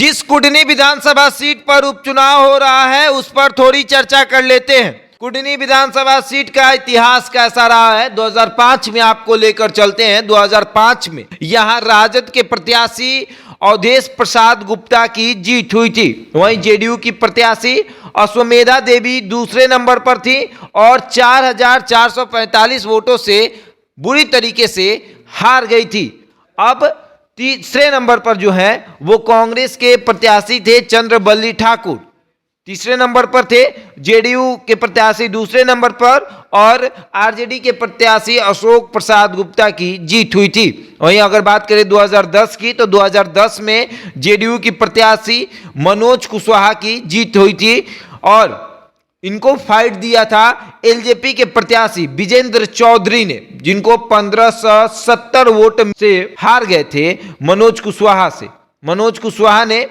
जिस कुडनी विधानसभा सीट पर उपचुनाव हो रहा है उस पर थोड़ी चर्चा कर लेते हैं। कुडनी विधानसभा सीट का इतिहास कैसा रहा है 2005 में आपको लेकर चलते हैं। 2005 में यहां राजद के प्रत्याशी अवधेश प्रसाद गुप्ता की जीत हुई थी। वहीं जेडीयू की प्रत्याशी अश्वमेधा देवी दूसरे नंबर पर थी और 4,445 वोटों से बुरी तरीके से हार गई थी। अब तीसरे नंबर पर जो है वो कांग्रेस के प्रत्याशी थे चंद्रबल्ली ठाकुर, तीसरे नंबर पर थे। जेडीयू के प्रत्याशी दूसरे नंबर पर और आरजेडी के प्रत्याशी अशोक प्रसाद गुप्ता की जीत हुई थी। वहीं अगर बात करें 2010 की तो 2010 में जेडीयू की प्रत्याशी मनोज कुशवाहा की जीत हुई थी और इनको फाइट दिया था एलजेपी के प्रत्याशी विजेंद्र चौधरी ने, जिनको 1570 वोट से हार गए थे मनोज कुशवाहा से। मनोज कुशवाहा ने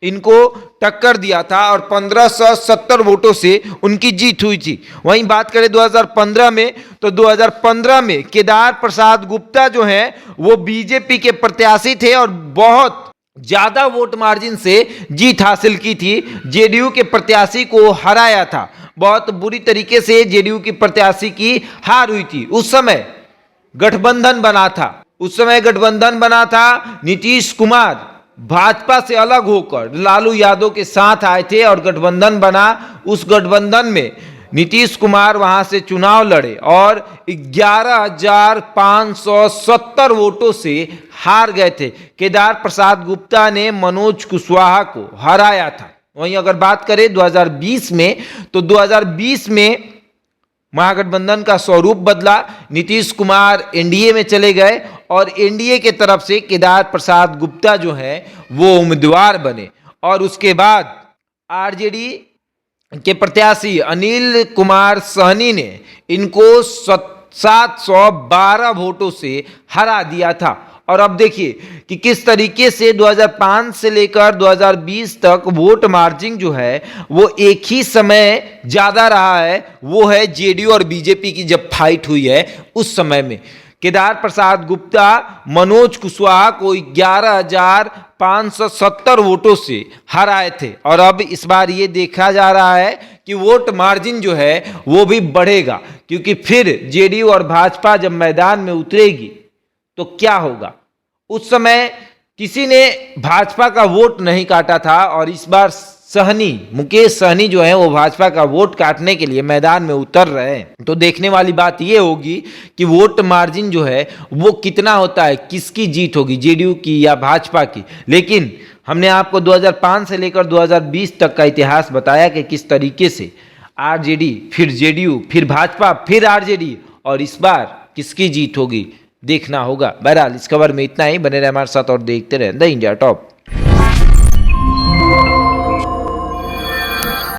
इनको टक्कर दिया था और 1570 वोटों से उनकी जीत हुई थी। वहीं बात करें 2015 में तो 2015 में केदार प्रसाद गुप्ता जो हैं वो बीजेपी के प्रत्याशी थे और बहुत ज्यादा वोट मार्जिन से जीत हासिल की थी। जेडीयू के प्रत्याशी को हराया था, बहुत बुरी तरीके से जेडीयू की प्रत्याशी की हार हुई थी। उस समय गठबंधन बना था। नीतीश कुमार भाजपा से अलग होकर लालू यादव के साथ आए थे और गठबंधन बना। उस गठबंधन में नीतीश कुमार वहां से चुनाव लड़े और 11,570 वोटों से हार गए थे। केदार प्रसाद गुप्ता ने मनोज कुशवाहा को हराया था। वहीं अगर बात करें 2020 में तो 2020 में महागठबंधन का स्वरूप बदला। नीतीश कुमार एनडीए में चले गए और एनडीए के तरफ से केदार प्रसाद गुप्ता जो है वो उम्मीदवार बने और उसके बाद आरजेडी के प्रत्याशी अनिल कुमार सहनी ने इनको 712 वोटों से हरा दिया था। और अब देखिए कि किस तरीके से 2005 से लेकर 2020 तक वोट मार्जिन जो है वो एक ही समय ज्यादा रहा है, वो है जेडीयू और बीजेपी की जब फाइट हुई है उस समय में। केदार प्रसाद गुप्ता मनोज कुशवाहा को 11,570 वोटों से हराए थे और अब इस बार ये देखा जा रहा है कि वोट मार्जिन जो है वो भी बढ़ेगा, क्योंकि फिर जेडीयू और भाजपा जब मैदान में उतरेगी तो क्या होगा। उस समय किसी ने भाजपा का वोट नहीं काटा था और इस बार मुकेश सहनी जो है वो भाजपा का वोट काटने के लिए मैदान में उतर रहे हैं। तो देखने वाली बात ये होगी कि वोट मार्जिन जो है वो कितना होता है, किसकी जीत होगी, जेडीयू की या भाजपा की। लेकिन हमने आपको 2005 से लेकर 2020 तक का इतिहास बताया कि किस तरीके से आरजेडी, फिर जेडीयू, फिर भाजपा, फिर आरजेडी और इस बार किसकी जीत होगी देखना होगा। बहरहाल इस खबर में इतना ही। बने रहे हमारे साथ और देखते रहे द इंडिया टॉप।